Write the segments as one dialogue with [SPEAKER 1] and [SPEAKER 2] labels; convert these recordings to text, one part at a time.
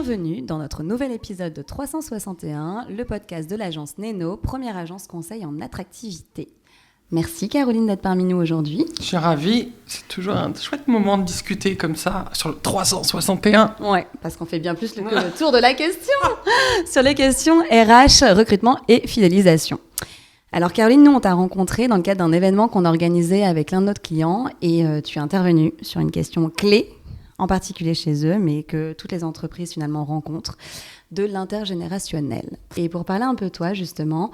[SPEAKER 1] Bienvenue dans notre nouvel épisode de 361, le podcast de l'agence Neno, première agence conseil en attractivité. Merci Caroline d'être parmi nous aujourd'hui.
[SPEAKER 2] Je suis ravie, c'est toujours un chouette moment de discuter comme ça sur le 361.
[SPEAKER 1] Ouais, parce qu'on fait bien plus que le tour de la question sur les questions RH, recrutement et fidélisation. Alors Caroline, nous on t'a rencontré dans le cadre d'un événement qu'on a organisé avec l'un de nos clients et tu es intervenue sur une question clé, en particulier chez eux, mais que toutes les entreprises finalement rencontrent, de l'intergénérationnel. Et pour parler un peu de toi, justement,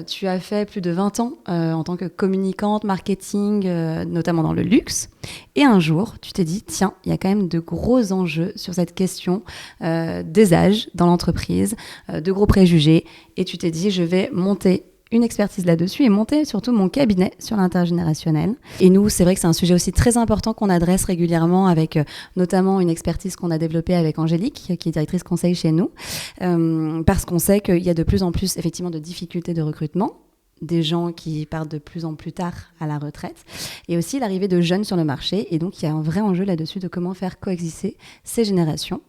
[SPEAKER 1] tu as fait plus de 20 ans en tant que communicante, marketing, notamment dans le luxe. Et un jour, tu t'es dit, tiens, il y a quand même de gros enjeux sur cette question des âges dans l'entreprise, de gros préjugés. Et tu t'es dit, je vais monter une expertise là-dessus et monter surtout mon cabinet sur l'intergénérationnel. Et nous, c'est vrai que c'est un sujet aussi très important qu'on adresse régulièrement avec notamment une expertise qu'on a développée avec Angélique, qui est directrice conseil chez nous, parce qu'on sait qu'il y a de plus en plus effectivement de difficultés de recrutement, des gens qui partent de plus en plus tard à la retraite, et aussi l'arrivée de jeunes sur le marché. Et donc, il y a un vrai enjeu là-dessus de comment faire coexister ces générations.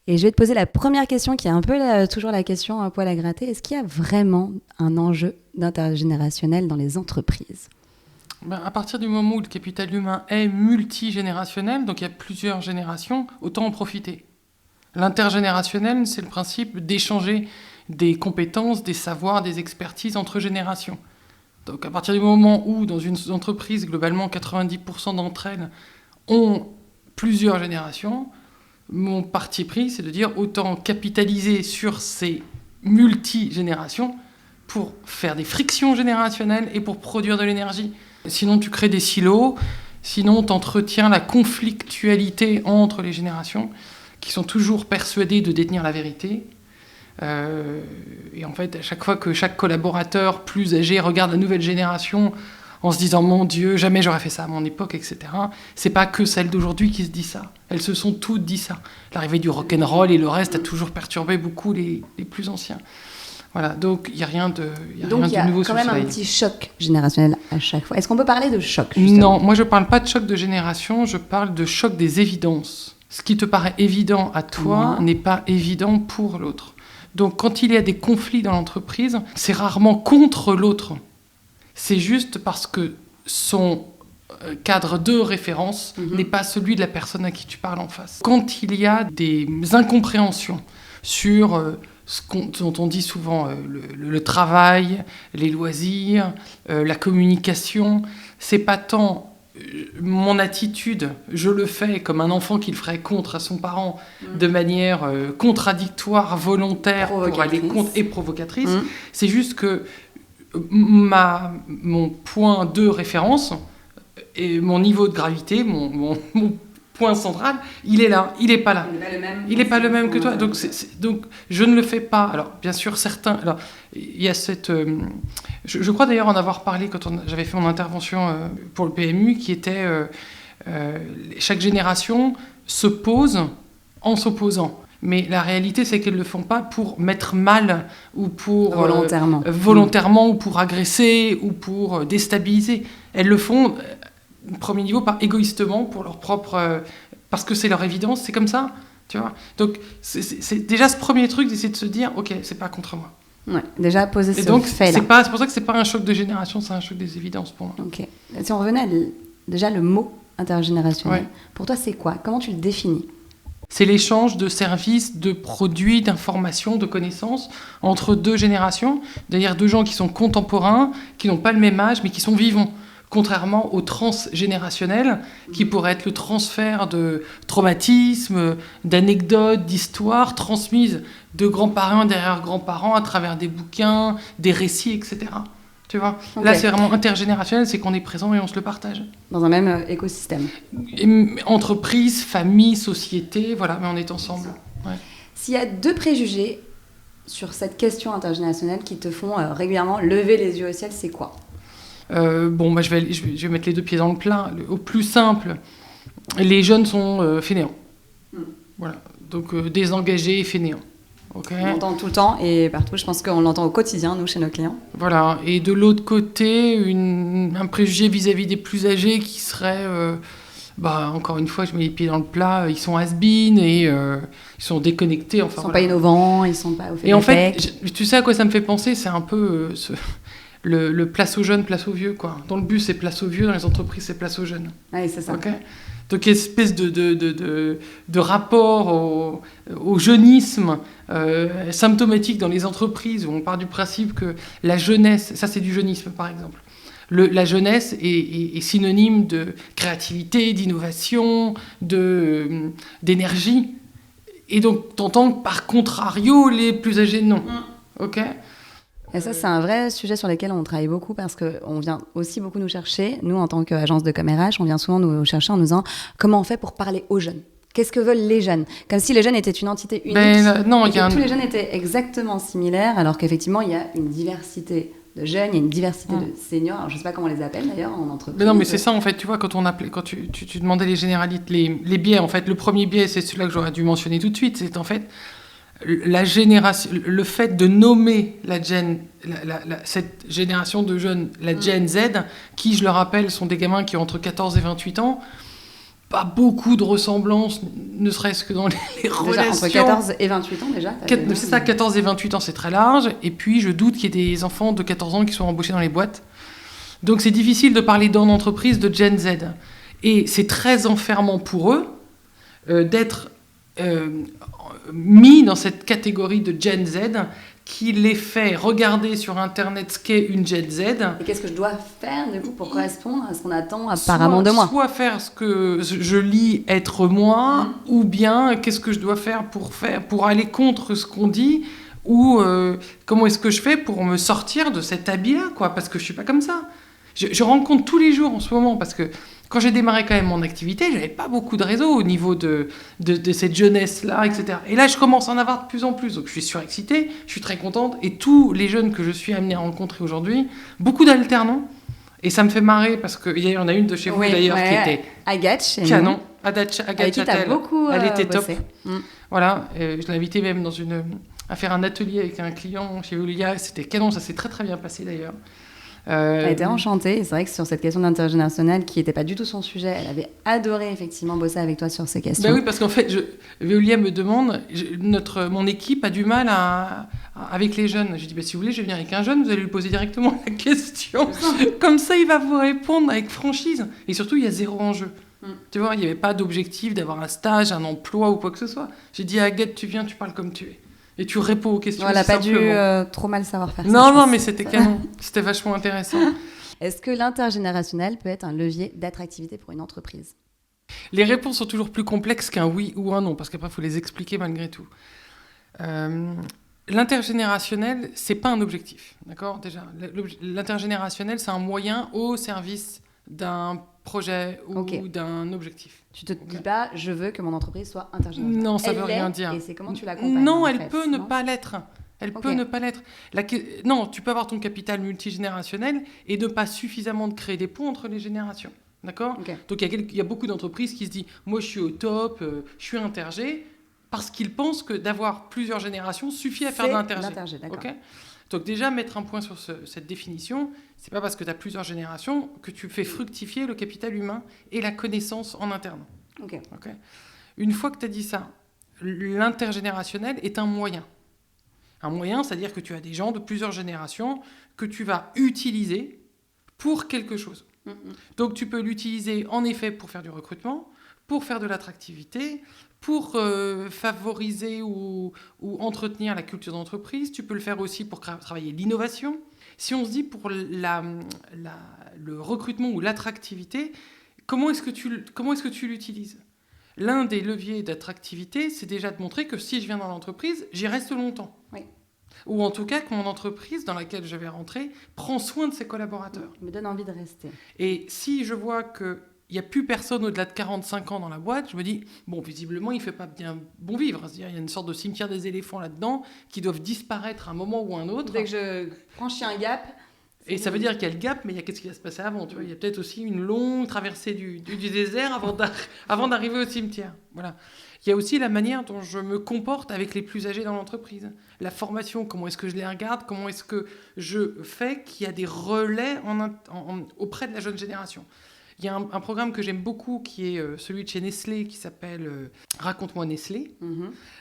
[SPEAKER 1] Et je vais te poser la première question, qui est un peu toujours la question un poil à gratter. Est-ce qu'il y a vraiment un enjeu d'intergénérationnel dans les entreprises ?
[SPEAKER 2] À partir du moment où le capital humain est multigénérationnel, donc il y a plusieurs générations, autant en profiter. L'intergénérationnel, c'est le principe d'échanger des compétences, des savoirs, des expertises entre générations. Donc à partir du moment où, dans une entreprise, globalement, 90% d'entre elles ont plusieurs générations, mon parti pris, c'est de dire autant capitaliser sur ces multigénérations pour faire des frictions générationnelles et pour produire de l'énergie. Sinon, tu crées des silos, sinon tu entretiens la conflictualité entre les générations qui sont toujours persuadées de détenir la vérité. Et en fait, à chaque fois que chaque collaborateur plus âgé regarde la nouvelle génération en se disant « Mon Dieu, jamais j'aurais fait ça à mon époque, etc. » C'est pas que celle d'aujourd'hui qui se dit ça. Elles se sont toutes dit ça. L'arrivée du rock'n'roll et le reste a toujours perturbé beaucoup les plus anciens. Voilà, donc il n'y a rien de nouveau.
[SPEAKER 1] Donc il y a quand même un petit choc générationnel à chaque fois. Est-ce qu'on peut parler de choc, justement ?
[SPEAKER 2] Non, moi je ne parle pas de choc de génération, je parle de choc des évidences. Ce qui te paraît évident à toi n'est pas évident pour l'autre. Donc quand il y a des conflits dans l'entreprise, c'est rarement contre l'autre. C'est juste parce que son cadre de référence n'est pas celui de la personne à qui tu parles en face. Quand il y a des incompréhensions sur dont on dit souvent le travail, les loisirs, la communication, c'est pas tant mon attitude, je le fais comme un enfant qui le ferait contre à son parent de manière contradictoire, volontaire, pour aller contre et provocatrice. C'est juste que mon point de référence et mon niveau de gravité, mon point central, il est là, il n'est pas là. Il n'est pas le même que toi. Donc je ne le fais pas. Alors, bien sûr, certains... Alors, il y a cette... je crois d'ailleurs en avoir parlé quand j'avais fait mon intervention pour le PMU, qui était... chaque génération se pose en s'opposant. Mais la réalité, c'est qu'elles ne le font pas pour mettre mal ou pour... volontairement ou pour agresser ou pour déstabiliser. Elles le font... premier niveau, pas égoïstement, pour leur propre... parce que c'est leur évidence, c'est comme ça, tu vois. Donc, c'est déjà ce premier truc d'essayer de se dire, ok, c'est pas contre moi.
[SPEAKER 1] Ouais, déjà poser ce fait-là.
[SPEAKER 2] C'est pour ça que c'est pas un choc de génération, c'est un choc des évidences pour moi.
[SPEAKER 1] Ok. Si on revenait déjà le mot intergénérationnel, pour toi, c'est quoi ? Comment tu le définis ?
[SPEAKER 2] C'est l'échange de services, de produits, d'informations, de connaissances entre deux générations, c'est-à-dire deux gens qui sont contemporains, qui n'ont pas le même âge, mais qui sont vivants. Contrairement au transgénérationnel, qui pourrait être le transfert de traumatismes, d'anecdotes, d'histoires transmises de grands-parents derrière grands-parents à travers des bouquins, des récits, etc. Tu vois ? Okay. Là, c'est vraiment intergénérationnel, c'est qu'on est présent et on se le partage.
[SPEAKER 1] Dans un même écosystème.
[SPEAKER 2] Entreprise, famille, société, voilà, mais on est ensemble. Ouais.
[SPEAKER 1] S'il y a deux préjugés sur cette question intergénérationnelle qui te font régulièrement lever les yeux au ciel, c'est quoi ?
[SPEAKER 2] Je vais mettre les deux pieds dans le plat. Au plus simple, les jeunes sont fainéants. Voilà. Donc désengagés et fainéants. Okay.
[SPEAKER 1] On l'entend tout le temps et partout. Je pense qu'on l'entend au quotidien, nous, chez nos clients.
[SPEAKER 2] Voilà. Et de l'autre côté, un préjugé vis-à-vis des plus âgés qui serait Bah, encore une fois, je mets les pieds dans le plat, ils sont has-been et ils sont déconnectés. Enfin,
[SPEAKER 1] Ils sont pas innovants, ils sont pas au fait.
[SPEAKER 2] Et en fait, tu sais à quoi ça me fait penser? C'est un peu le place aux jeunes, place aux vieux, quoi. Dans le bus, c'est place aux vieux, dans les entreprises, c'est place aux jeunes.
[SPEAKER 1] Oui, c'est ça.
[SPEAKER 2] Okay, donc, espèce de rapport au jeunisme symptomatique dans les entreprises, où on part du principe que la jeunesse, ça c'est du jeunisme par exemple, la jeunesse est synonyme de créativité, d'innovation, d'énergie. Et donc, t'entends que par contrario, les plus âgés, non. Ok.
[SPEAKER 1] Et ça, c'est un vrai sujet sur lequel on travaille beaucoup parce qu'on vient aussi beaucoup nous chercher. Nous, en tant qu'agence de com RH, on vient souvent nous chercher en nous disant comment on fait pour parler aux jeunes. Qu'est-ce que veulent les jeunes? Comme si les jeunes étaient une entité unique.
[SPEAKER 2] Non,
[SPEAKER 1] et que tous les jeunes étaient exactement similaires, alors qu'effectivement, il y a une diversité de jeunes, il y a une diversité de seniors. Alors, je ne sais pas comment on les appelle d'ailleurs en entreprise.
[SPEAKER 2] Mais non, mais c'est ça en fait, tu vois, quand tu demandais les généralités, les biais, en fait, le premier biais, c'est celui-là que j'aurais dû mentionner tout de suite, c'est en fait la génération, le fait de nommer cette génération de jeunes, la Gen Z, qui, je le rappelle, sont des gamins qui ont entre 14 et 28 ans, pas beaucoup de ressemblances, ne serait-ce que dans les relations.
[SPEAKER 1] Entre 14 et 28 ans déjà.
[SPEAKER 2] C'est ça, 14 et 28 ans, c'est très large. Et puis, je doute qu'il y ait des enfants de 14 ans qui soient embauchés dans les boîtes. Donc, c'est difficile de parler dans l'entreprise de Gen Z. Et c'est très enfermant pour eux d'être mis dans cette catégorie de Gen Z qui les fait regarder sur Internet ce qu'est une Gen Z.
[SPEAKER 1] Et qu'est-ce que je dois faire, du coup, pour correspondre à ce qu'on attend apparemment de moi?
[SPEAKER 2] Soit faire ce que je lis être moi, ou bien qu'est-ce que je dois faire pour aller contre ce qu'on dit, ou comment est-ce que je fais pour me sortir de cet habit-là, quoi, parce que je suis pas comme ça. Je rencontre tous les jours en ce moment, parce que quand j'ai démarré quand même mon activité, j'avais pas beaucoup de réseau au niveau de cette jeunesse-là, etc. Et là, je commence à en avoir de plus en plus. Donc, je suis surexcitée, je suis très contente. Et tous les jeunes que je suis amenée à rencontrer aujourd'hui, beaucoup d'alternants. Et ça me fait marrer parce qu'il y en a une de chez vous d'ailleurs qui était
[SPEAKER 1] Agathe, chez
[SPEAKER 2] canon. Agathe Châtel.
[SPEAKER 1] Beaucoup
[SPEAKER 2] elle était
[SPEAKER 1] bossé.
[SPEAKER 2] Top. Voilà, je l'ai invitée même à faire un atelier avec un client chez Veolia. C'était canon, ça s'est très très bien passé d'ailleurs.
[SPEAKER 1] Elle était enchantée. Et c'est vrai que sur cette question d'intergénérationnel, qui n'était pas du tout son sujet, elle avait adoré effectivement bosser avec toi sur ces questions.
[SPEAKER 2] Ben oui, parce qu'en fait, Veolia me demande, mon équipe a du mal avec les jeunes. J'ai dit, si vous voulez, je vais venir avec un jeune, vous allez lui poser directement la question. Comme ça, il va vous répondre avec franchise. Et surtout, il y a zéro enjeu. Tu vois, il n'y avait pas d'objectif d'avoir un stage, un emploi ou quoi que ce soit. J'ai dit, Agathe, tu viens, tu parles comme tu es. Et tu réponds aux questions.
[SPEAKER 1] Elle n'a pas dû trop mal savoir faire ça.
[SPEAKER 2] Non, mais c'était canon. C'était vachement intéressant.
[SPEAKER 1] Est-ce que l'intergénérationnel peut être un levier d'attractivité pour une entreprise?
[SPEAKER 2] Les réponses sont toujours plus complexes qu'un oui ou un non, parce qu'après, il faut les expliquer malgré tout. L'intergénérationnel, c'est pas un objectif, d'accord? Déjà, l'intergénérationnel, c'est un moyen au service d'un projet ou d'un objectif.
[SPEAKER 1] Tu te dis pas, je veux que mon entreprise soit intergénérationnelle.
[SPEAKER 2] Non, ça veut rien dire.
[SPEAKER 1] Et c'est comment tu l'accompagnes?
[SPEAKER 2] Non, elle peut ne pas l'être. Elle peut ne pas l'être. Non, tu peux avoir ton capital multigénérationnel et ne pas suffisamment de créer des ponts entre les générations. D'accord? Donc, il y a beaucoup d'entreprises qui se disent « Moi, je suis au top, je suis intergé », parce qu'ils pensent que d'avoir plusieurs générations suffit à faire de l'intergé. Donc déjà, mettre un point sur cette définition, c'est pas parce que tu as plusieurs générations que tu fais fructifier le capital humain et la connaissance en interne. Une fois que tu as dit ça, l'intergénérationnel est un moyen. Un moyen, c'est-à-dire que tu as des gens de plusieurs générations que tu vas utiliser pour quelque chose. Donc tu peux l'utiliser en effet pour faire du recrutement, pour faire de l'attractivité, pour favoriser ou entretenir la culture d'entreprise. Tu peux le faire aussi pour travailler l'innovation. Si on se dit pour le recrutement ou l'attractivité, comment est-ce que tu l'utilises? L'un des leviers d'attractivité, c'est déjà de montrer que si je viens dans l'entreprise, j'y reste longtemps. Ou en tout cas que mon entreprise dans laquelle je vais rentrer prend soin de ses collaborateurs.
[SPEAKER 1] Me donne envie de rester.
[SPEAKER 2] Et si je vois que il n'y a plus personne au-delà de 45 ans dans la boîte, je me dis, bon, visiblement, il ne fait pas bien bon vivre. C'est-à-dire, il y a une sorte de cimetière des éléphants là-dedans qui doivent disparaître à un moment ou à un autre.
[SPEAKER 1] Dès que je franchis un gap...
[SPEAKER 2] Et ça veut dire qu'il y a le gap, mais il y a qu'est-ce qui va se passer avant, tu vois. Il y a peut-être aussi une longue traversée du désert avant d'arriver au cimetière. Voilà. Il y a aussi la manière dont je me comporte avec les plus âgés dans l'entreprise. La formation, comment est-ce que je les regarde, comment est-ce que je fais qu'il y a des relais auprès de la jeune génération. Il y a un programme que j'aime beaucoup qui est celui de chez Nestlé qui s'appelle Raconte-moi Nestlé,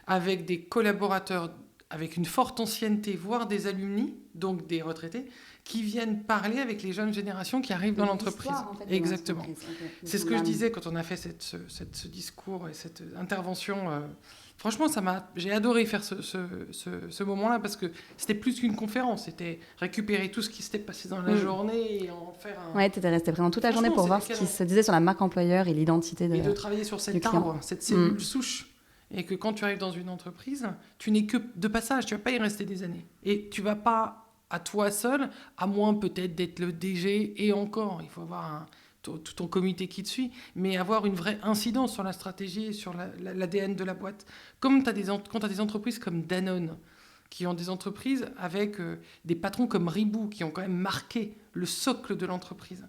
[SPEAKER 2] avec des collaborateurs avec une forte ancienneté, voire des alumni, donc des retraités, qui viennent parler avec les jeunes générations qui arrivent dans l'entreprise.
[SPEAKER 1] En fait,
[SPEAKER 2] Exactement.
[SPEAKER 1] Okay.
[SPEAKER 2] C'est ce que je disais quand on a fait ce discours et cette intervention. Franchement, j'ai adoré faire ce moment-là parce que c'était plus qu'une conférence. C'était récupérer tout ce qui s'était passé dans la journée et en faire un...
[SPEAKER 1] Ouais, tu étais resté présent toute la journée pour voir ce qui se disait sur la marque employeur et l'identité de...
[SPEAKER 2] Et de travailler sur cet arbre, cette cellule souche. Et que quand tu arrives dans une entreprise, tu n'es que de passage, tu ne vas pas y rester des années. Et tu ne vas pas à toi seul, à moins peut-être d'être le DG, et encore, il faut avoir tout ton comité qui te suit, mais avoir une vraie incidence sur la stratégie, sur l'ADN de la boîte. Comme quand tu as des entreprises comme Danone, qui ont des entreprises avec des patrons comme Ribou, qui ont quand même marqué le socle de l'entreprise.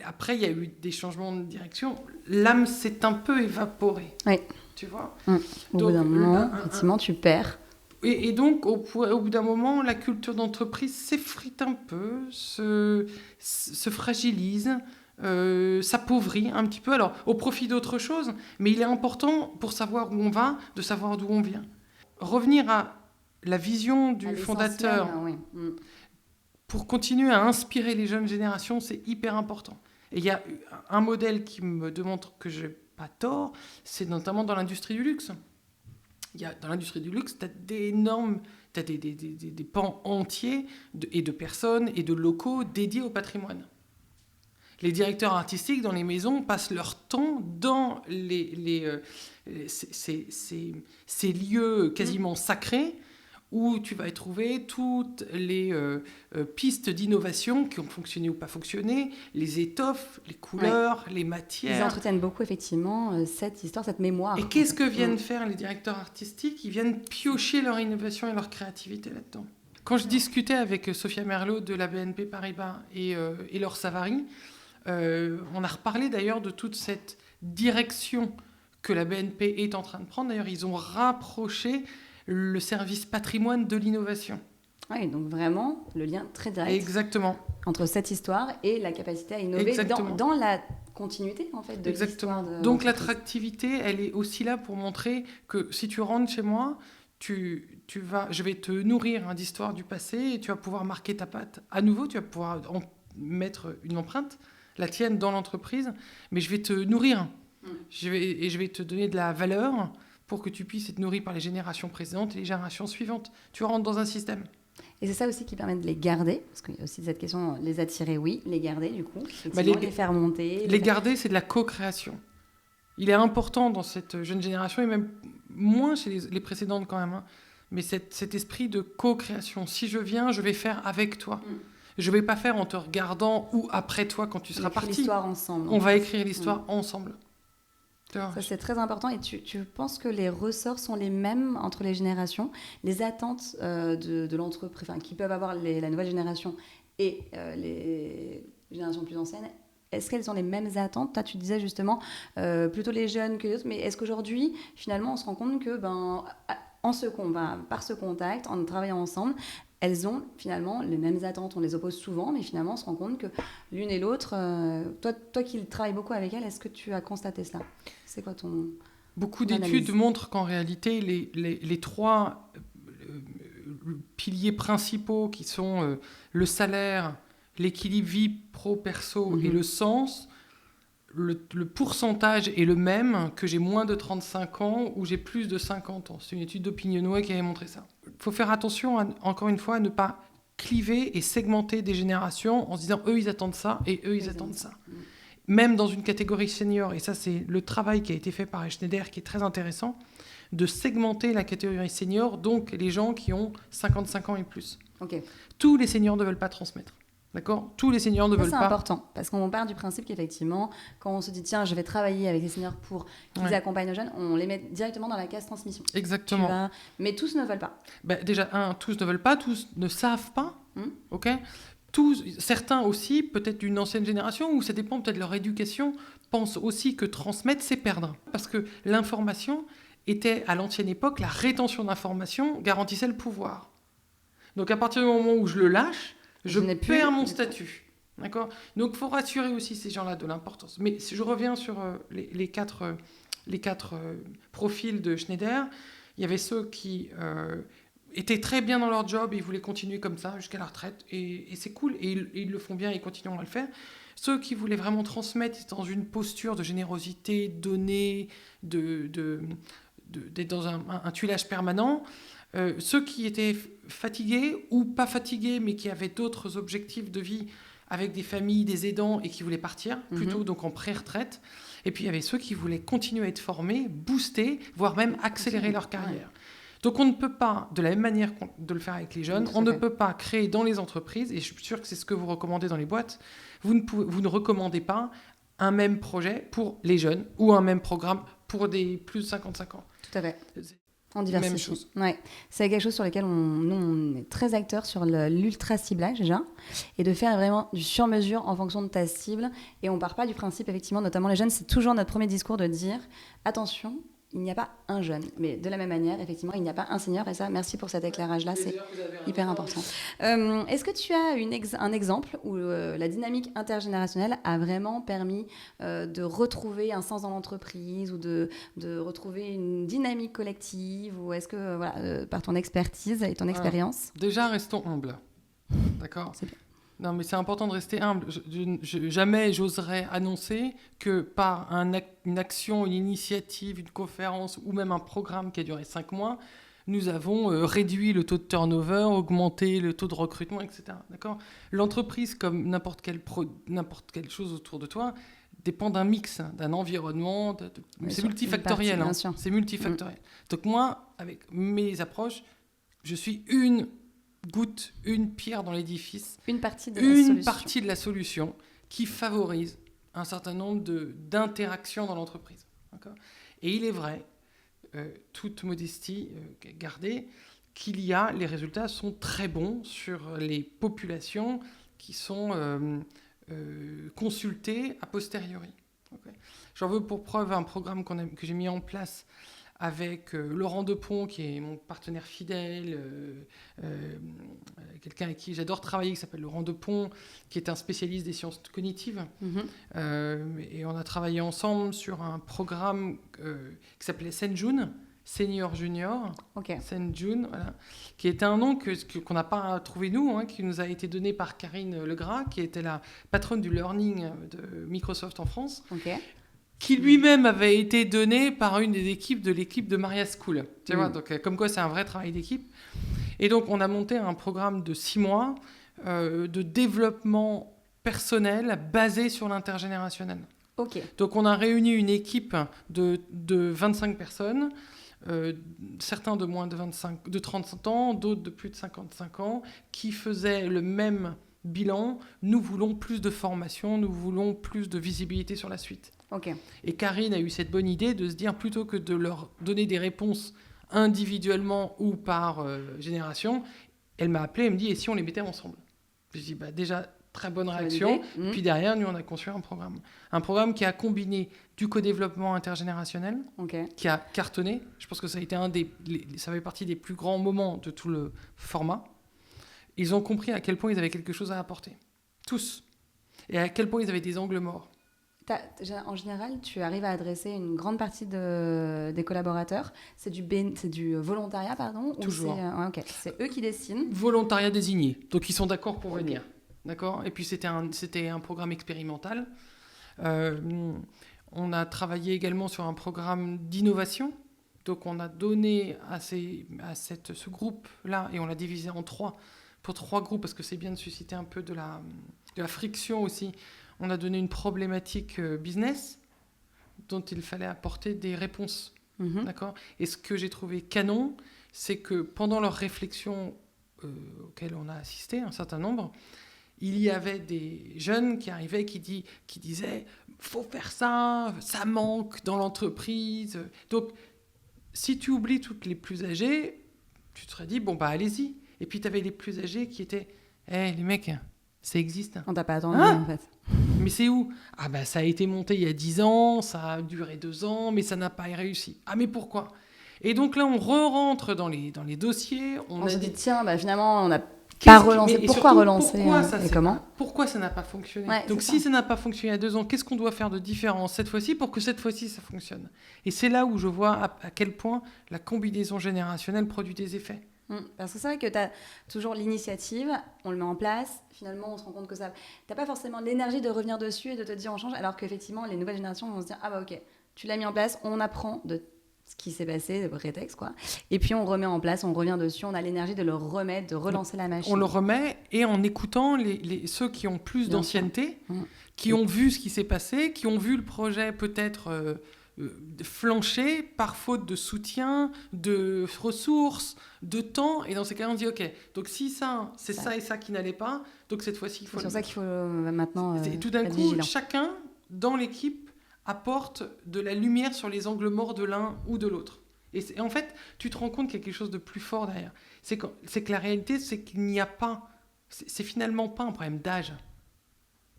[SPEAKER 2] Après, il y a eu des changements de direction. L'âme s'est un peu évaporée.
[SPEAKER 1] Oui.
[SPEAKER 2] Tu vois.
[SPEAKER 1] Au bout d'un moment, effectivement, tu perds.
[SPEAKER 2] Et donc, au bout d'un moment, la culture d'entreprise s'effrite un peu, se fragilise, s'appauvrit un petit peu, alors au profit d'autre chose, mais il est important, pour savoir où on va, de savoir d'où on vient. Revenir à la vision du fondateur, pour continuer à inspirer les jeunes générations, c'est hyper important. Et il y a un modèle qui me démontre que je n'ai pas tort, c'est notamment dans l'industrie du luxe. Dans l'industrie du luxe, tu as des pans entiers de personnes et de locaux dédiés au patrimoine. Les directeurs artistiques dans les maisons passent leur temps dans ces lieux quasiment sacrés où tu vas y trouver toutes les pistes d'innovation qui ont fonctionné ou pas fonctionné, les étoffes, les couleurs, les matières.
[SPEAKER 1] Ils entretiennent beaucoup, effectivement, cette histoire, cette mémoire.
[SPEAKER 2] Et qu'est-ce que viennent faire les directeurs artistiques ? Ils viennent piocher leur innovation et leur créativité là-dedans. Quand je discutais avec Sophia Merlot de la BNP Paribas et Laure Savary, on a reparlé d'ailleurs de toute cette direction que la BNP est en train de prendre. D'ailleurs, ils ont rapproché le service patrimoine de l'innovation.
[SPEAKER 1] Oui, donc vraiment, le lien très direct.
[SPEAKER 2] Exactement.
[SPEAKER 1] Entre cette histoire et la capacité à innover dans la continuité, en fait, de l'histoire de
[SPEAKER 2] Donc l'attractivité, elle est aussi là pour montrer que si tu rentres chez moi, je vais te nourrir d'histoire du passé et tu vas pouvoir marquer ta patte. À nouveau, tu vas pouvoir mettre une empreinte, la tienne, dans l'entreprise, mais je vais te nourrir. Je vais te donner de la valeur pour que tu puisses être nourri par les générations précédentes et les générations suivantes. Tu rentres dans un système.
[SPEAKER 1] Et c'est ça aussi qui permet de les garder, parce qu'il y a aussi cette question, les attirer, oui, les garder du coup, les faire monter.
[SPEAKER 2] Les garder, c'est de la co-création. Il est important dans cette jeune génération, et même moins chez les précédentes quand même, mais cet esprit de co-création. Si je viens, je vais faire avec toi. Je ne vais pas faire en te regardant ou après toi quand tu seras parti.
[SPEAKER 1] On va écrire l'histoire ensemble.
[SPEAKER 2] On va écrire l'histoire ensemble.
[SPEAKER 1] Ça, c'est très important. Et tu penses que les ressorts sont les mêmes entre les générations ? Les attentes de l'entreprise, qui peuvent avoir la nouvelle génération et les générations plus anciennes, est-ce qu'elles ont les mêmes attentes ? Toi, tu disais justement plutôt les jeunes que les autres, mais est-ce qu'aujourd'hui, finalement, on se rend compte que par ce contact, en travaillant ensemble, elles ont finalement les mêmes attentes. On les oppose souvent, mais finalement, on se rend compte que l'une et l'autre... Toi qui travailles beaucoup avec elles, est-ce que tu as constaté cela ? C'est quoi ton
[SPEAKER 2] Beaucoup d'études montrent qu'en réalité, les trois piliers principaux qui sont le salaire, l'équilibre vie pro-perso et le sens, le pourcentage est le même que j'ai moins de 35 ans ou j'ai plus de 50 ans. C'est une étude d'Opinionway qui avait montré ça. Il faut faire attention, encore une fois, à ne pas cliver et segmenter des générations en se disant « eux, ils attendent ça et eux, ils attendent ça ». Même dans une catégorie senior, et ça, c'est le travail qui a été fait par Schneider qui est très intéressant, de segmenter la catégorie senior, donc les gens qui ont 55 ans et plus.
[SPEAKER 1] Okay.
[SPEAKER 2] Tous les seniors ne veulent pas transmettre. D'accord ? Tous les seniors ne veulent pas.
[SPEAKER 1] C'est important, parce qu'on part du principe qu'effectivement, quand on se dit, tiens, je vais travailler avec les seniors pour qu'ils accompagnent nos jeunes, on les met directement dans la case transmission.
[SPEAKER 2] Exactement.
[SPEAKER 1] Mais tous ne veulent pas.
[SPEAKER 2] Déjà, tous ne veulent pas, tous ne savent pas. Ok ? Certains aussi, peut-être d'une ancienne génération, ou ça dépend peut-être de leur éducation, pensent aussi que transmettre, c'est perdre. Parce que l'information était, à l'ancienne époque, la rétention d'information garantissait le pouvoir. Donc à partir du moment où je le lâche, je perds mon statut. D'accord ? Donc, il faut rassurer aussi ces gens-là de l'importance. Mais si je reviens sur les quatre profils de Schneider, il y avait ceux qui étaient très bien dans leur job et ils voulaient continuer comme ça jusqu'à la retraite. Et c'est cool. Et ils le font bien et ils continueront à le faire. Ceux qui voulaient vraiment transmettre dans une posture de générosité, donner, d'être dans un tuilage permanent. Ceux qui étaient fatigués ou pas fatigués, mais qui avaient d'autres objectifs de vie avec des familles, des aidants et qui voulaient partir, plutôt donc en pré-retraite. Et puis il y avait ceux qui voulaient continuer à être formés, booster, voire même accélérer leur carrière. Ouais. Donc on ne peut pas, de la même manière de le faire avec les jeunes, on ne peut pas créer dans les entreprises, et je suis sûr que c'est ce que vous recommandez dans les boîtes, vous ne recommandez pas un même projet pour les jeunes ou un même programme pour des plus de 55 ans.
[SPEAKER 1] Tout à fait. En diversité. Même chose. Ouais. C'est quelque chose sur lequel on est très acteurs sur l'ultra ciblage déjà, et de faire vraiment du sur-mesure en fonction de ta cible. Et on part pas du principe, effectivement, notamment les jeunes, c'est toujours notre premier discours de dire attention, il n'y a pas un jeune, mais de la même manière, effectivement, il n'y a pas un senior. Et ça, merci pour cet éclairage-là, c'est hyper important. Est-ce que tu as un exemple où la dynamique intergénérationnelle a vraiment permis de retrouver un sens dans l'entreprise ou de retrouver une dynamique collective, ou est-ce que, par ton expertise et ton expérience...
[SPEAKER 2] Déjà, restons humbles. D'accord ?
[SPEAKER 1] C'est bien.
[SPEAKER 2] Non, mais c'est important de rester humble. Jamais j'oserais annoncer que par une action, une initiative, une conférence ou même un programme qui a duré 5 mois, nous avons réduit le taux de turnover, augmenté le taux de recrutement, etc. D'accord ? L'entreprise, comme n'importe quelle chose autour de toi, dépend d'un mix, d'un environnement. C'est multifactoriel. C'est multifactoriel. Donc moi, avec mes approches, je suis une pierre dans l'édifice, une partie de la solution qui favorise un certain nombre d'interactions dans l'entreprise. D'accord ? Et il est vrai, toute modestie gardée, les résultats sont très bons sur les populations qui sont consultées a posteriori. Okay ? J'en veux pour preuve un programme que j'ai mis en place avec Laurent Depont, qui est mon partenaire fidèle, quelqu'un avec qui j'adore travailler, qui s'appelle Laurent Depont, qui est un spécialiste des sciences cognitives. Et on a travaillé ensemble sur un programme qui s'appelait Senjun, Senior Junior.
[SPEAKER 1] Okay.
[SPEAKER 2] Senjun, voilà, qui était un nom qu'on n'a pas trouvé nous, qui nous a été donné par Karine Legras, qui était la patronne du learning de Microsoft en France.
[SPEAKER 1] Okay.
[SPEAKER 2] Qui lui-même avait été donné par une des équipes de l'équipe de Maria School. Tu vois, donc comme quoi c'est un vrai travail d'équipe. Et donc on a monté un programme de 6 mois de développement personnel basé sur l'intergénérationnel.
[SPEAKER 1] Okay.
[SPEAKER 2] Donc on a réuni une équipe de 25 personnes, certains de moins de 30 ans, d'autres de plus de 55 ans, qui faisaient le même bilan. Nous voulons plus de formation, nous voulons plus de visibilité sur la suite.
[SPEAKER 1] Okay.
[SPEAKER 2] Et Karine a eu cette bonne idée de se dire, plutôt que de leur donner des réponses individuellement ou par génération, elle m'a appelé, elle me dit, et si on les mettait ensemble ? Je dis, déjà, très bonne réaction. Puis derrière, nous, on a conçu un programme. Un programme qui a combiné du co-développement intergénérationnel, qui a cartonné. Je pense que ça a été ça fait partie des plus grands moments de tout le format. Ils ont compris à quel point ils avaient quelque chose à apporter. Tous. Et à quel point ils avaient des angles morts.
[SPEAKER 1] En général, tu arrives à adresser une grande partie des collaborateurs. C'est du volontariat, pardon.
[SPEAKER 2] Toujours.
[SPEAKER 1] C'est eux qui dessinent.
[SPEAKER 2] Volontariat désigné. Donc ils sont d'accord pour venir. D'accord ? Et puis c'était un programme expérimental. On a travaillé également sur un programme d'innovation. Donc on a donné à ce groupe-là, et on l'a divisé en 3, pour 3 groupes, parce que c'est bien de susciter un peu de la friction aussi. On a donné une problématique business dont il fallait apporter des réponses. D'accord ? Et ce que j'ai trouvé canon, c'est que pendant leur réflexion auxquelles on a assisté, un certain nombre, il y avait des jeunes qui arrivaient, qui disaient « faut faire ça, ça manque dans l'entreprise ». Donc, si tu oublies toutes les plus âgées, tu te serais dit « bon, allez-y ». Et puis, tu avais les plus âgés qui étaient « les mecs, ça existe ».
[SPEAKER 1] On t'a pas attendu, en fait.
[SPEAKER 2] Mais c'est où ? Ça a été monté il y a 10 ans, ça a duré 2 ans, mais ça n'a pas réussi. Mais pourquoi ? Et donc là, on rentre dans les dossiers.
[SPEAKER 1] On se dit, tiens, finalement, on a Pas relancer. Pourquoi relancer et comment?
[SPEAKER 2] Pourquoi ça n'a pas fonctionné?
[SPEAKER 1] Ouais,
[SPEAKER 2] Donc si ça n'a pas fonctionné il y a 2 ans, qu'est-ce qu'on doit faire de différent cette fois-ci pour que cette fois-ci ça fonctionne? Et c'est là où je vois à quel point la combinaison générationnelle produit des effets.
[SPEAKER 1] Parce que c'est vrai que tu as toujours l'initiative, on le met en place, finalement on se rend compte que ça... Tu n'as pas forcément l'énergie de revenir dessus et de te dire on change, alors qu'effectivement les nouvelles générations vont se dire ah bah ok, tu l'as mis en place, on apprend de ce qui s'est passé, de prétexte quoi, et puis on remet en place, on revient dessus, on a l'énergie de le remettre, de relancer la machine.
[SPEAKER 2] On le remet et en écoutant ceux qui ont plus d'ancienneté, qui ont vu ce qui s'est passé, qui ont vu le projet peut-être... flancher par faute de soutien, de ressources, de temps. Et dans ces cas-là, on dit OK, donc si ça, c'est ça et ça qui n'allait pas, donc cette fois-ci, il faut...
[SPEAKER 1] C'est sur ça qu'il faut maintenant
[SPEAKER 2] tout d'un coup,
[SPEAKER 1] vigilant.
[SPEAKER 2] chacun dans l'équipe apporte de la lumière sur les angles morts de l'un ou de l'autre. Et en fait, tu te rends compte qu'il y a quelque chose de plus fort derrière. C'est que la réalité, c'est qu'il n'y a pas... C'est finalement pas un problème d'âge.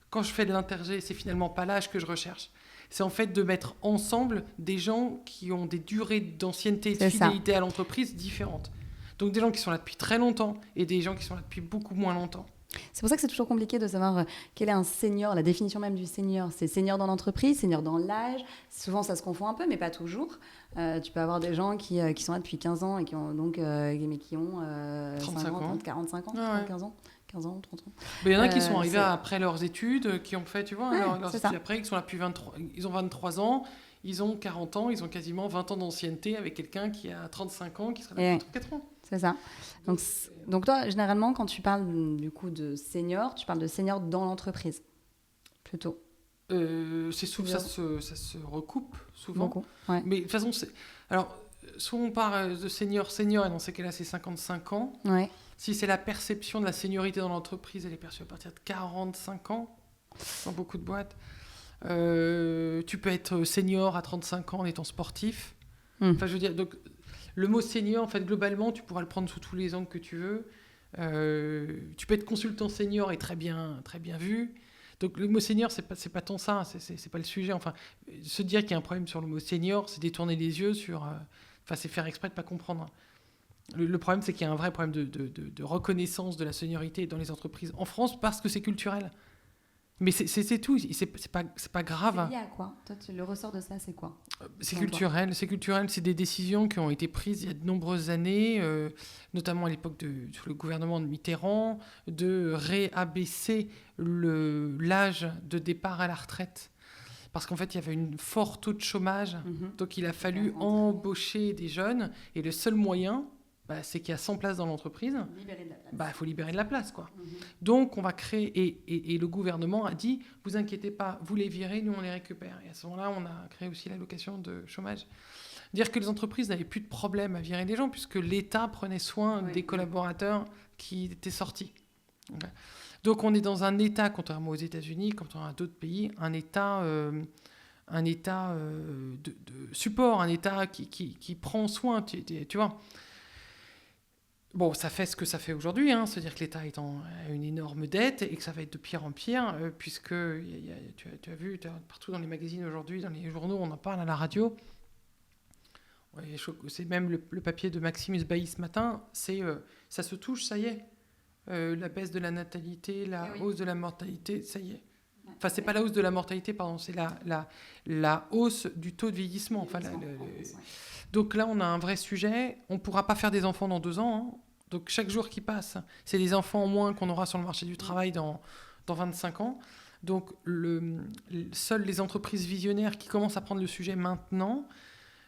[SPEAKER 2] Quand je fais de l'intergé, c'est finalement pas l'âge que je recherche. C'est en fait de mettre ensemble des gens qui ont des durées d'ancienneté et de fidélité à l'entreprise différentes. Donc des gens qui sont là depuis très longtemps et des gens qui sont là depuis beaucoup moins longtemps.
[SPEAKER 1] C'est pour ça que c'est toujours compliqué de savoir quel est un senior, la définition même du senior. C'est senior dans l'entreprise, senior dans l'âge. Souvent, ça se confond un peu, mais pas toujours. Tu peux avoir des gens qui sont là depuis 15 ans et qui ont donc mais qui ont 50, 45 ans, 15 ans. 15 ans, 30 ans.
[SPEAKER 2] Mais il y en a qui sont arrivés après leurs études, qui ont fait, tu vois, leurs études après, qui sont là depuis 23, ils ont 23 ans, ils ont 40 ans, ils ont quasiment 20 ans d'ancienneté avec quelqu'un qui a 35 ans, qui sera là depuis 4 ans.
[SPEAKER 1] C'est ça. Donc toi, généralement, quand tu parles du coup de senior, tu parles de senior dans l'entreprise, plutôt.
[SPEAKER 2] C'est souvent ça se recoupe souvent.
[SPEAKER 1] Beaucoup, ouais.
[SPEAKER 2] Mais de toute façon, alors soit on parle de senior, et dans ces cas-là, c'est 55 ans.
[SPEAKER 1] Ouais.
[SPEAKER 2] Si c'est la perception de la seniorité dans l'entreprise, elle est perçue à partir de 45 ans dans beaucoup de boîtes. Tu peux être senior à 35 ans en étant sportif. Enfin, je veux dire, donc le mot senior, en fait, globalement, tu pourras le prendre sous tous les angles que tu veux. Tu peux être consultant senior et très bien vu. Donc le mot senior, c'est pas tant ça, c'est pas le sujet. Enfin, se dire qu'il y a un problème sur le mot senior, c'est détourner les yeux sur... Enfin, c'est faire exprès de pas comprendre. Le problème, c'est qu'il y a un vrai problème de reconnaissance de la seniorité dans les entreprises en France parce que c'est culturel. Mais c'est tout, c'est pas grave.
[SPEAKER 1] C'est lié à quoi? Toi, le ressort de ça, c'est quoi?
[SPEAKER 2] C'est culturel, c'est des décisions qui ont été prises il y a de nombreuses années, notamment à l'époque sous le gouvernement de Mitterrand, de réabaisser l'âge de départ à la retraite. Parce qu'en fait, il y avait un fort taux de chômage, donc il a fallu embaucher des jeunes, et le seul moyen... c'est qu'il y a 100 places dans l'entreprise, il faut libérer de la place, quoi. Donc, on va créer... Et le gouvernement a dit, vous inquiétez pas, vous les virez, nous, on les récupère. Et à ce moment-là, on a créé aussi l'allocation de chômage. Dire que les entreprises n'avaient plus de problème à virer des gens, puisque l'État prenait soin des collaborateurs qui étaient sortis. Okay. Donc, on est dans un État, contrairement aux États-Unis, contrairement à d'autres pays, un État de support, un État qui prend soin, tu vois. Bon, ça fait ce que ça fait aujourd'hui, c'est-à-dire que l'État a une énorme dette et que ça va être de pire en pire, puisque tu as vu partout dans les magazines aujourd'hui, dans les journaux, on en parle à la radio. Ouais, c'est même le papier de Maximus Bailly ce matin, ça se touche, ça y est. La baisse de la natalité, hausse de la mortalité, ça y est. Enfin, c'est pas la hausse de la mortalité, pardon, c'est la hausse du taux de vieillissement. Enfin, donc là, on a un vrai sujet. On ne pourra pas faire des enfants dans 2 ans. Donc chaque jour qui passe, c'est des enfants en moins qu'on aura sur le marché du travail dans 25 ans. Donc seules les entreprises visionnaires qui commencent à prendre le sujet maintenant,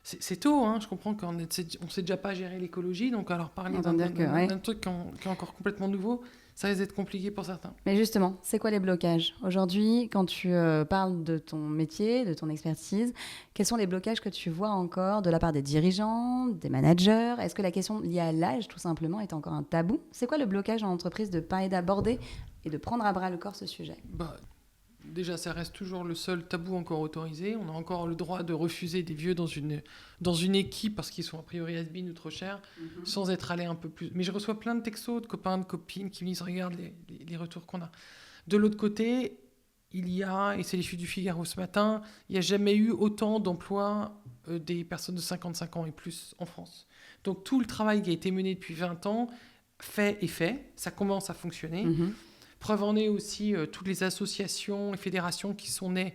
[SPEAKER 2] c'est tôt. Je comprends qu'on ne sait déjà pas gérer l'écologie. Donc alors parler d'un truc qui est encore complètement nouveau, ça risque d'être compliqué pour certains.
[SPEAKER 1] Mais justement, c'est quoi les blocages? Aujourd'hui, quand tu parles de ton métier, de ton expertise, quels sont les blocages que tu vois encore de la part des dirigeants, des managers? Est-ce que la question liée à l'âge, tout simplement, est encore un tabou? C'est quoi le blocage en entreprise de parler, d'aborder et de prendre à bras le corps ce sujet?
[SPEAKER 2] Déjà, ça reste toujours le seul tabou encore autorisé. On a encore le droit de refuser des vieux dans une équipe parce qu'ils sont a priori has-been ou trop chers, sans être allé un peu plus. Mais je reçois plein de textos de copains, de copines qui me disent « Regarde les retours qu'on a ». De l'autre côté, il y a, et c'est les Filles du Figaro ce matin, il n'y a jamais eu autant d'emplois des personnes de 55 ans et plus en France. Donc tout le travail qui a été mené depuis 20 ans fait est fait, ça commence à fonctionner. Preuve en est aussi toutes les associations et fédérations qui sont nées.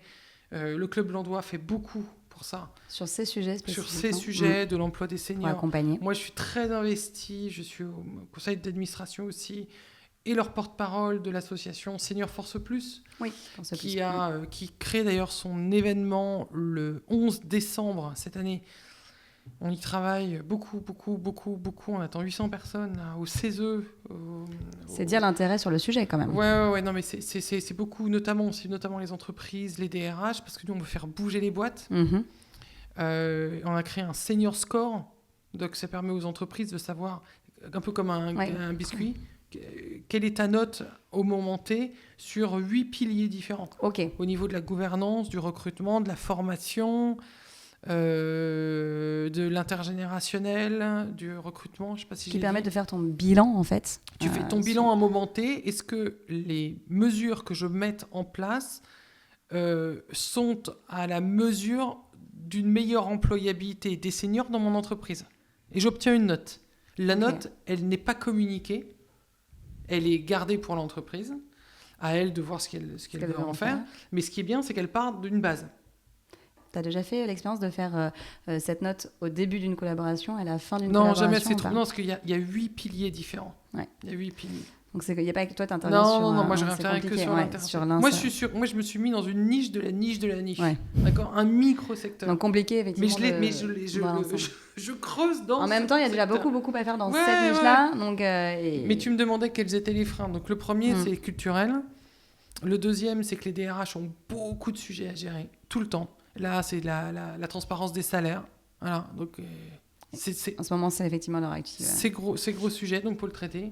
[SPEAKER 2] Le Club Landois fait beaucoup pour ça.
[SPEAKER 1] Sur ces sujets spécifiquement.
[SPEAKER 2] Sur ces sujets de l'emploi des seniors.
[SPEAKER 1] Pour accompagner.
[SPEAKER 2] Moi, je suis très investi. Je suis au conseil d'administration aussi. Et leur porte-parole de l'association Senior Force Plus, qui crée d'ailleurs son événement le 11 décembre cette année. On y travaille beaucoup. On attend 800 personnes là, au CESE.
[SPEAKER 1] C'est dire l'intérêt sur le sujet quand même.
[SPEAKER 2] Ouais. Non, mais c'est beaucoup, notamment les entreprises, les DRH, parce que nous, on veut faire bouger les boîtes. On a créé un senior score. Donc, ça permet aux entreprises de savoir, un peu comme un biscuit, quelle est ta note au moment T sur 8 piliers différents. Au niveau de la gouvernance, du recrutement, de la formation, de l'intergénérationnel, du recrutement, je sais pas si
[SPEAKER 1] qui permet de faire ton bilan en fait.
[SPEAKER 2] Tu fais ton bilan à un moment T. Est-ce que les mesures que je mette en place sont à la mesure d'une meilleure employabilité des seniors dans mon entreprise? Et j'obtiens une note. La note, elle n'est pas communiquée. Elle est gardée pour l'entreprise, à elle de voir ce qu'elle veut en faire. Mais ce qui est bien, c'est qu'elle part d'une base.
[SPEAKER 1] Tu as déjà fait l'expérience de faire cette note au début d'une collaboration et à la fin d'une collaboration?
[SPEAKER 2] Non, jamais, c'est trop. Non, parce qu'il y a 8 piliers différents.
[SPEAKER 1] Ouais.
[SPEAKER 2] Il y a 8 piliers.
[SPEAKER 1] Donc, il n'y a pas que toi, tu interviens sur...
[SPEAKER 2] Non, moi, je n'interviens que sur l'interne. Moi, je me suis mis dans une niche de la niche de la niche. Ouais. D'accord, un micro-secteur.
[SPEAKER 1] Donc, compliqué, effectivement.
[SPEAKER 2] Mais je creuse dans...
[SPEAKER 1] En même temps, il y a déjà beaucoup à faire dans cette niche-là. Donc,
[SPEAKER 2] Mais tu me demandais quels étaient les freins. Donc, le premier, c'est culturel. Le deuxième, c'est que les DRH ont beaucoup de sujets à gérer, tout le temps. Là, c'est la transparence des salaires. Voilà, donc...
[SPEAKER 1] En ce moment, c'est effectivement leur activité.
[SPEAKER 2] C'est gros sujet, donc pour le traiter.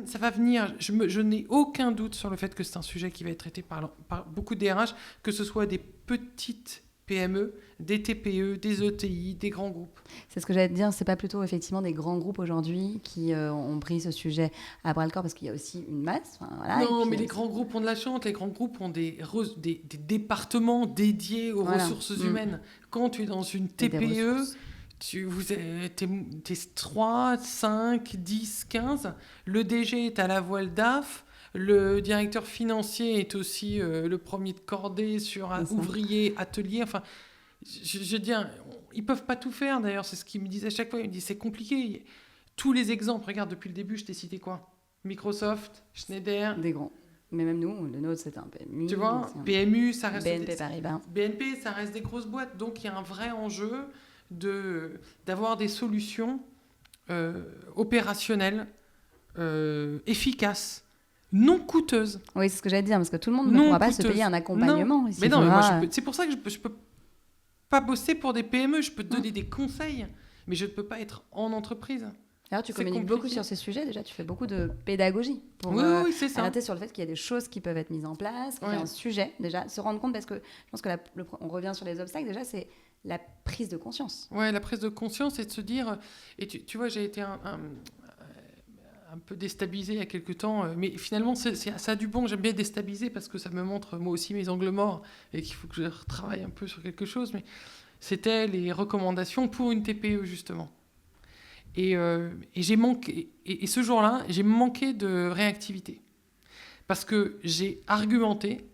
[SPEAKER 2] Ça va venir, je n'ai aucun doute sur le fait que c'est un sujet qui va être traité par beaucoup de DRH, que ce soit des petites PME, des TPE, des ETI, des grands groupes.
[SPEAKER 1] C'est ce que j'allais te dire, c'est pas plutôt effectivement des grands groupes aujourd'hui qui ont pris ce sujet à bras-le-corps, parce qu'il y a aussi une masse.
[SPEAKER 2] Non, mais les grands groupes ont de la chance, les grands groupes ont des départements dédiés aux ressources humaines. Quand tu es dans une TPE... T'es 3, 5, 10, 15. Le DG est à la voile DAF. Le directeur financier est aussi le premier de cordée sur ouvrier, atelier. Enfin, je veux dire, ils peuvent pas tout faire d'ailleurs. C'est ce qu'ils me disent à chaque fois. Ils me disent c'est compliqué. Tous les exemples, regarde, depuis le début, je t'ai cité quoi? Microsoft, Schneider.
[SPEAKER 1] Des grands. Mais même nous, le nôtre, c'est un PMU.
[SPEAKER 2] Tu vois, PMU, ça reste...
[SPEAKER 1] BNP Paribas.
[SPEAKER 2] BNP, ça reste des grosses boîtes. Donc, il y a un vrai enjeu d'avoir des solutions opérationnelles, efficaces, non coûteuses.
[SPEAKER 1] Oui, c'est ce que j'allais dire, parce que tout le monde ne pourra pas se payer un accompagnement.
[SPEAKER 2] Non. Mais non, mais moi, c'est pour ça que je peux pas bosser pour des PME, je peux te donner des conseils, mais je ne peux pas être en entreprise.
[SPEAKER 1] Alors, tu communiques beaucoup sur ces sujets, déjà, tu fais beaucoup de pédagogie pour
[SPEAKER 2] oui, c'est ça.
[SPEAKER 1] alerter sur le fait qu'il y a des choses qui peuvent être mises en place, qu'il y a un sujet, déjà, se rendre compte, parce que je pense que on revient sur les obstacles, déjà, c'est la prise de conscience.
[SPEAKER 2] Ouais, la prise de conscience, et de se dire... Et tu vois, j'ai été un peu déstabilisée il y a quelques temps, mais finalement, ça a du bon. J'aime bien déstabiliser parce que ça me montre, moi aussi, mes angles morts et qu'il faut que je retravaille un peu sur quelque chose. Mais c'était les recommandations pour une TPE, justement. Et j'ai manqué... Et ce jour-là, j'ai manqué de réactivité. Parce que j'ai argumenté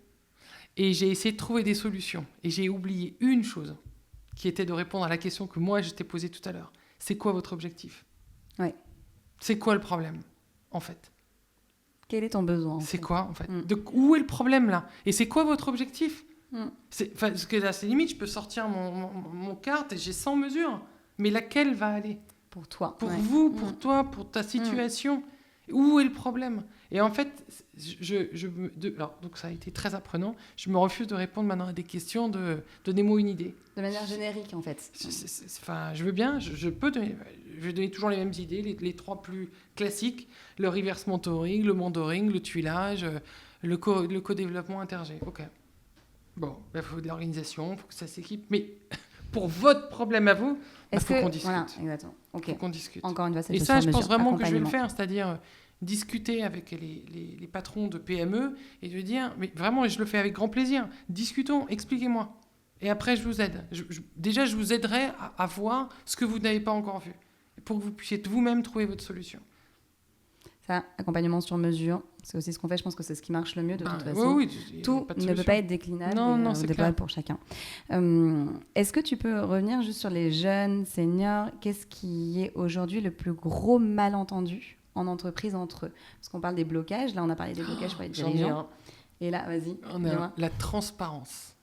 [SPEAKER 2] et j'ai essayé de trouver des solutions. Et j'ai oublié une chose, qui était de répondre à la question que moi, je t'ai posée tout à l'heure. C'est quoi votre objectif?
[SPEAKER 1] Ouais. C'est
[SPEAKER 2] quoi le problème, en fait?
[SPEAKER 1] Quel est ton besoin?
[SPEAKER 2] C'est quoi, en fait? Où est le problème, là? Et c'est quoi votre objectif? Parce que là, c'est limite, je peux sortir mon carte et j'ai 100 mesures. Mais laquelle va aller?
[SPEAKER 1] Pour toi.
[SPEAKER 2] Pour vous, pour toi, pour ta situation. Où est le problème? Et en fait, alors, donc ça a été très apprenant. Je me refuse de répondre maintenant à des questions de donnez-moi une idée.
[SPEAKER 1] De manière générique, en fait.
[SPEAKER 2] Enfin, je veux bien, je vais donner toujours les mêmes idées, les trois plus classiques: le reverse mentoring, le mentoring, le tuilage, le co-développement intergé. Ok. Bon, il faut de l'organisation, il faut que ça s'équipe. Mais pour votre problème à vous, il faut qu'on discute.
[SPEAKER 1] Voilà, exactement. Okay.
[SPEAKER 2] Faut qu'on discute.
[SPEAKER 1] Encore une fois,
[SPEAKER 2] et ça, je pense vraiment que je vais le faire, c'est-à-dire discuter avec les patrons de PME et de dire, mais vraiment, et je le fais avec grand plaisir, discutons, expliquez-moi. Et après, je vous aide. Déjà, je vous aiderai à voir ce que vous n'avez pas encore vu, pour que vous puissiez vous-même trouver votre solution.
[SPEAKER 1] ça, accompagnement sur mesure, c'est aussi ce qu'on fait. Je pense que c'est ce qui marche le mieux de toute façon.
[SPEAKER 2] Oui,
[SPEAKER 1] tout ne peut pas être déclinable
[SPEAKER 2] non, c'est clair
[SPEAKER 1] pour chacun. Est-ce que tu peux revenir juste sur les jeunes seniors? Qu'est-ce qui est aujourd'hui le plus gros malentendu en entreprise entre eux? Parce qu'on parle des blocages, là on a parlé des blocages pour les dirigeants. Et là, vas-y.
[SPEAKER 2] La transparence.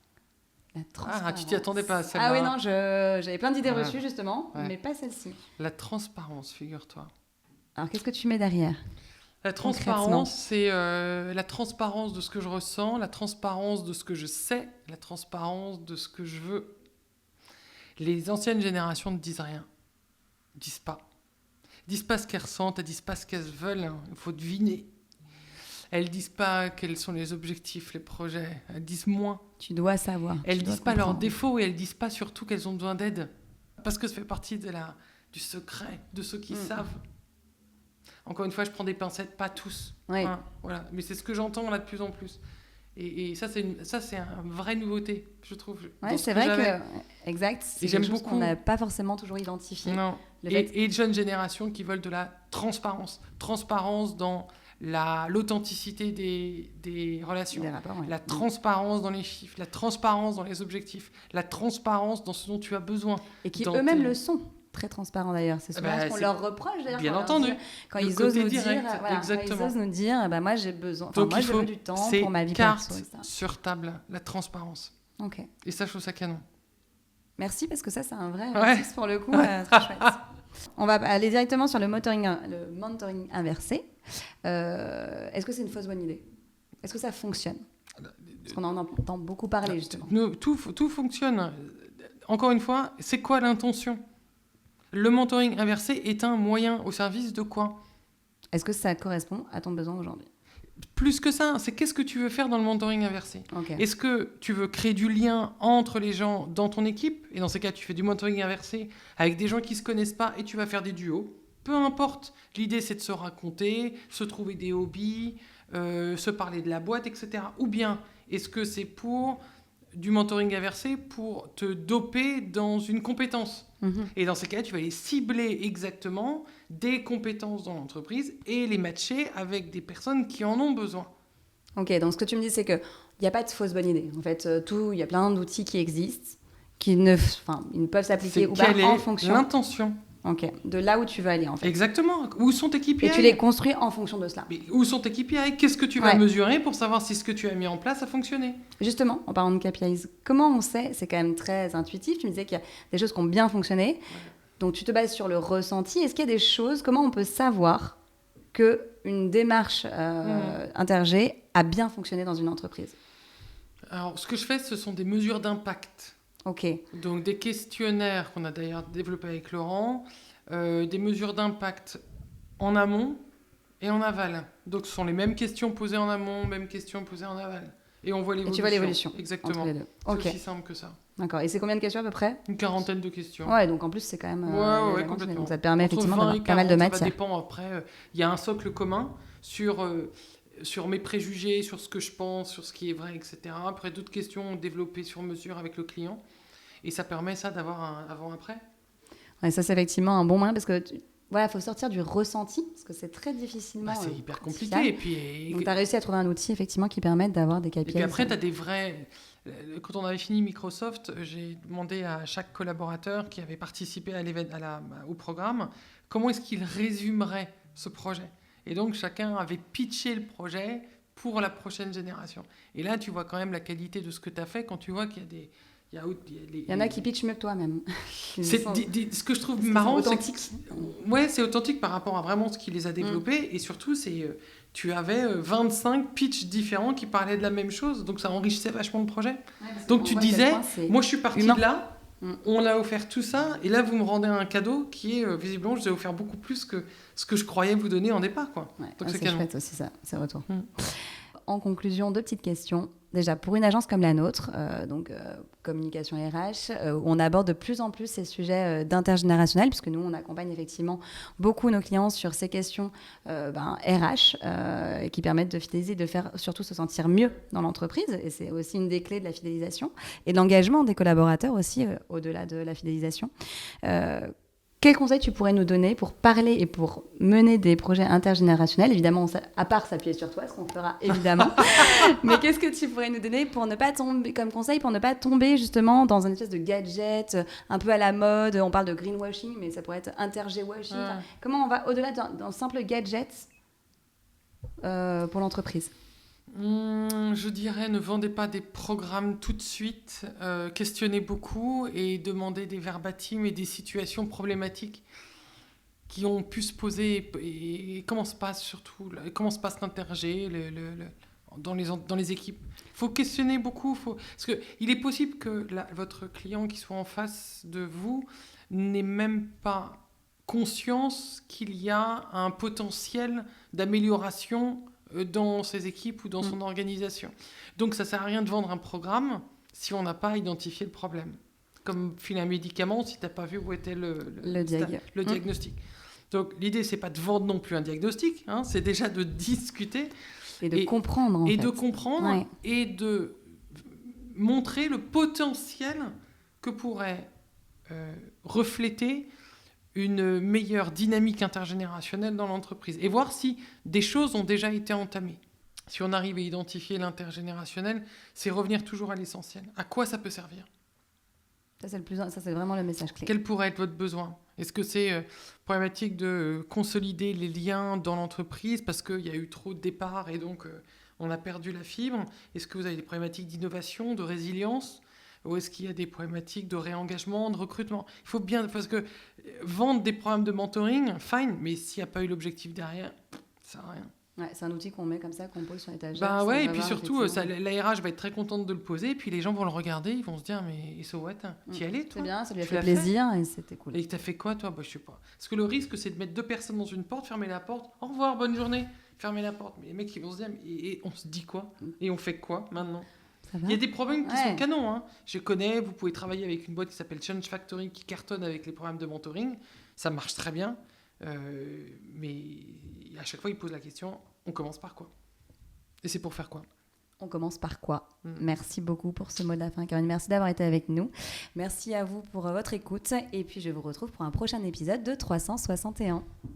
[SPEAKER 1] La transparence.
[SPEAKER 2] Tu t'y attendais pas à celle-là.
[SPEAKER 1] Ah oui, non, j'avais plein d'idées reçues justement, mais pas celle-ci.
[SPEAKER 2] La transparence, figure-toi.
[SPEAKER 1] Alors qu'est-ce que tu mets derrière?
[SPEAKER 2] La transparence, c'est la transparence de ce que je ressens, la transparence de ce que je sais, la transparence de ce que je veux. Les anciennes générations ne disent rien. Disent pas. Disent pas ce qu'elles ressentent, elles disent pas ce qu'elles veulent. Il faut deviner. Elles disent pas quels sont les objectifs, les projets. Elles disent moins.
[SPEAKER 1] Tu dois savoir.
[SPEAKER 2] Elles disent pas leurs défauts et elles disent pas surtout qu'elles ont besoin d'aide. Parce que ça fait partie du secret de ceux qui savent. Encore une fois, je prends des pincettes, pas tous.
[SPEAKER 1] Oui.
[SPEAKER 2] Voilà. Mais c'est ce que j'entends là de plus en plus. Et ça, c'est une vraie nouveauté, je trouve.
[SPEAKER 1] Oui, c'est vrai que... Exact. C'est
[SPEAKER 2] j'aime
[SPEAKER 1] quelque chose
[SPEAKER 2] beaucoup.
[SPEAKER 1] qu'on n'a pas forcément toujours identifié.
[SPEAKER 2] Non. Et de jeunes générations qui veulent de la transparence. Transparence dans l'authenticité des relations.
[SPEAKER 1] Des rapports,
[SPEAKER 2] la transparence dans les chiffres, la transparence dans les objectifs, la transparence dans ce dont tu as besoin.
[SPEAKER 1] Et qui eux-mêmes le sont. Très transparent d'ailleurs, c'est souvent ce qu'on leur reproche d'ailleurs.
[SPEAKER 2] Bien entendu.
[SPEAKER 1] Quand ils osent nous dire, moi j'ai besoin, moi je veux du temps pour ma vie perso.
[SPEAKER 2] C'est carte sur table, la transparance.
[SPEAKER 1] Ok.
[SPEAKER 2] Et ça, je trouve ça canon.
[SPEAKER 1] Merci parce que ça c'est un vrai exercice pour le coup, très chouette. On va aller directement sur le mentoring inversé. Est-ce que c'est une fausse bonne idée? Est-ce que ça fonctionne? Parce qu'on en entend beaucoup parler justement.
[SPEAKER 2] Tout fonctionne. Encore une fois, c'est quoi l'intention? Le mentoring inversé est un moyen au service de quoi?
[SPEAKER 1] Est-ce que ça correspond à ton besoin aujourd'hui?
[SPEAKER 2] Plus que ça, c'est qu'est-ce que tu veux faire dans le mentoring inversé? Est-ce que tu veux créer du lien entre les gens dans ton équipe? Et dans ces cas, tu fais du mentoring inversé avec des gens qui ne se connaissent pas et tu vas faire des duos. Peu importe. L'idée, c'est de se raconter, se trouver des hobbies, se parler de la boîte, etc. Ou bien, est-ce que c'est pour du mentoring inversé pour te doper dans une compétence? Et dans ces cas, tu vas les cibler exactement des compétences dans l'entreprise et les matcher avec des personnes qui en ont besoin.
[SPEAKER 1] Ok, donc ce que tu me dis, c'est qu'il n'y a pas de fausse bonne idée. En fait, il y a plein d'outils qui existent, ils ne peuvent s'appliquer ou pas en fonction.
[SPEAKER 2] L'intention.
[SPEAKER 1] Ok, de là où tu veux aller en fait.
[SPEAKER 2] Exactement. Où sont tes KPI?
[SPEAKER 1] Et tu les construis en fonction de cela.
[SPEAKER 2] Mais où sont tes KPI? Qu'est-ce que tu vas mesurer pour savoir si ce que tu as mis en place a fonctionné? Justement,
[SPEAKER 1] en parlant de KPIs, comment on sait? C'est quand même très intuitif. Tu me disais qu'il y a des choses qui ont bien fonctionné. Donc tu te bases sur le ressenti. Est-ce qu'il y a des choses, comment on peut savoir qu'une démarche Intergé a bien fonctionné dans une entreprise?
[SPEAKER 2] Alors, ce que je fais, ce sont des mesures d'impact.
[SPEAKER 1] Ok.
[SPEAKER 2] Donc des questionnaires qu'on a d'ailleurs développés avec Laurent, des mesures d'impact en amont et en aval. Donc ce sont les mêmes questions posées en amont, mêmes questions posées en aval. Et on voit l'évolution.
[SPEAKER 1] Et tu vois l'évolution.
[SPEAKER 2] Exactement.
[SPEAKER 1] Entre les deux.
[SPEAKER 2] C'est aussi simple que ça.
[SPEAKER 1] D'accord. Et c'est combien de questions à peu près?
[SPEAKER 2] Une quarantaine de questions.
[SPEAKER 1] Ouais, donc en plus c'est quand même...
[SPEAKER 2] ouais, complètement.
[SPEAKER 1] Donc ça te permet effectivement d'avoir pas mal de matière.
[SPEAKER 2] Ça dépend après. Il y a un socle commun sur mes préjugés, sur ce que je pense, sur ce qui est vrai, etc. Après d'autres questions développées sur mesure avec le client. Et ça permet ça d'avoir un avant-après.
[SPEAKER 1] Ouais, ça c'est effectivement un bon moyen parce que il faut sortir du ressenti parce que c'est très difficilement.
[SPEAKER 2] C'est hyper compliqué. Et puis,
[SPEAKER 1] donc tu as réussi à trouver un outil effectivement qui permet d'avoir des KPIs.
[SPEAKER 2] Et puis après, tu as des vrais. Quand on avait fini Microsoft, j'ai demandé à chaque collaborateur qui avait participé au programme comment est-ce qu'il résumerait ce projet. Et donc chacun avait pitché le projet pour la prochaine génération. Et là, tu vois quand même la qualité de ce que tu as fait quand tu vois qu'il y a des.
[SPEAKER 1] Il y en a qui pitchent mieux que toi même.
[SPEAKER 2] Ce que je trouve marrant,
[SPEAKER 1] c'est authentique.
[SPEAKER 2] C'est authentique par rapport à vraiment ce qui les a développés. Et surtout, tu avais 25 pitchs différents qui parlaient de la même chose. Donc ça enrichissait vachement le projet. Donc tu disais, moi je suis parti de là, on l'a offert tout ça. Et là, vous me rendez un cadeau qui est, visiblement, je vous ai offert beaucoup plus que ce que je croyais vous donner en départ. Quoi.
[SPEAKER 1] Donc c'est chouette aussi ça, ces retours. En conclusion, 2 petites questions. Déjà, pour une agence comme la nôtre, communication RH, où on aborde de plus en plus ces sujets d'intergénérationnel, puisque nous, on accompagne effectivement beaucoup nos clients sur ces questions RH, qui permettent de fidéliser, de faire surtout se sentir mieux dans l'entreprise. Et c'est aussi une des clés de la fidélisation et de l'engagement des collaborateurs aussi, au-delà de la fidélisation. quels conseils tu pourrais nous donner pour parler et pour mener des projets intergénérationnels? Évidemment, à part s'appuyer sur toi, ce qu'on fera évidemment. Mais qu'est-ce que tu pourrais nous donner pour ne pas tomber, comme conseil, pour ne pas tomber justement dans une espèce de gadget un peu à la mode? On parle de greenwashing, mais ça pourrait être intergé-washing. Enfin, comment on va au-delà d'un simple gadget pour l'entreprise?
[SPEAKER 2] Je dirais, ne vendez pas des programmes tout de suite, questionnez beaucoup et demandez des verbatims et des situations problématiques qui ont pu se poser et comment se passe surtout, comment se passe l'intergé dans les équipes. Il faut questionner beaucoup, parce qu'il est possible que votre client qui soit en face de vous n'ait même pas conscience qu'il y a un potentiel d'amélioration dans ses équipes ou dans son organisation. Donc ça ne sert à rien de vendre un programme si on n'a pas identifié le problème. Comme filer un médicament si tu n'as pas vu où était le diagnostic. Donc l'idée, ce n'est pas de vendre non plus un diagnostic, hein, c'est déjà de discuter.
[SPEAKER 1] Et de comprendre,
[SPEAKER 2] et de montrer le potentiel que pourrait refléter une meilleure dynamique intergénérationnelle dans l'entreprise et voir si des choses ont déjà été entamées. Si on arrive à identifier l'intergénérationnel, c'est revenir toujours à l'essentiel. À quoi ça peut servir ?
[SPEAKER 1] Ça, c'est vraiment le message clé.
[SPEAKER 2] Quel pourrait être votre besoin ? Est-ce que c'est problématique de consolider les liens dans l'entreprise parce qu'il y a eu trop de départs et donc on a perdu la fibre ? Est-ce que vous avez des problématiques d'innovation, de résilience ? Ou est-ce qu'il y a des problématiques de réengagement, de recrutement ? Il faut bien... Parce que vendre des programmes de mentoring, fine, mais s'il n'y a pas eu l'objectif derrière, ça ne sert à rien.
[SPEAKER 1] Ouais, c'est un outil qu'on met comme ça, qu'on pose sur l'étagère.
[SPEAKER 2] Et puis surtout, la RH va être très contente de le poser, et puis les gens vont le regarder, ils vont se dire, mais so what ? T'y allais, toi ?
[SPEAKER 1] C'est bien, ça lui a fait plaisir, et c'était cool.
[SPEAKER 2] Et t'as fait quoi, toi ? Je sais pas. Parce que le risque, c'est de mettre 2 personnes dans une porte, fermer la porte, au revoir, bonne journée, fermer la porte. Mais les mecs, ils vont se dire, et on se dit quoi ? Et on fait quoi, maintenant ? Il y a des problèmes qui sont canons. Hein. Je connais, vous pouvez travailler avec une boîte qui s'appelle Change Factory qui cartonne avec les programmes de mentoring. Ça marche très bien. Mais à chaque fois, ils posent la question, on commence par quoi ? Et c'est pour faire quoi ?
[SPEAKER 1] On commence par quoi ? Merci beaucoup pour ce mot de la fin, Caroline. Merci d'avoir été avec nous. Merci à vous pour votre écoute. Et puis, je vous retrouve pour un prochain épisode de 361.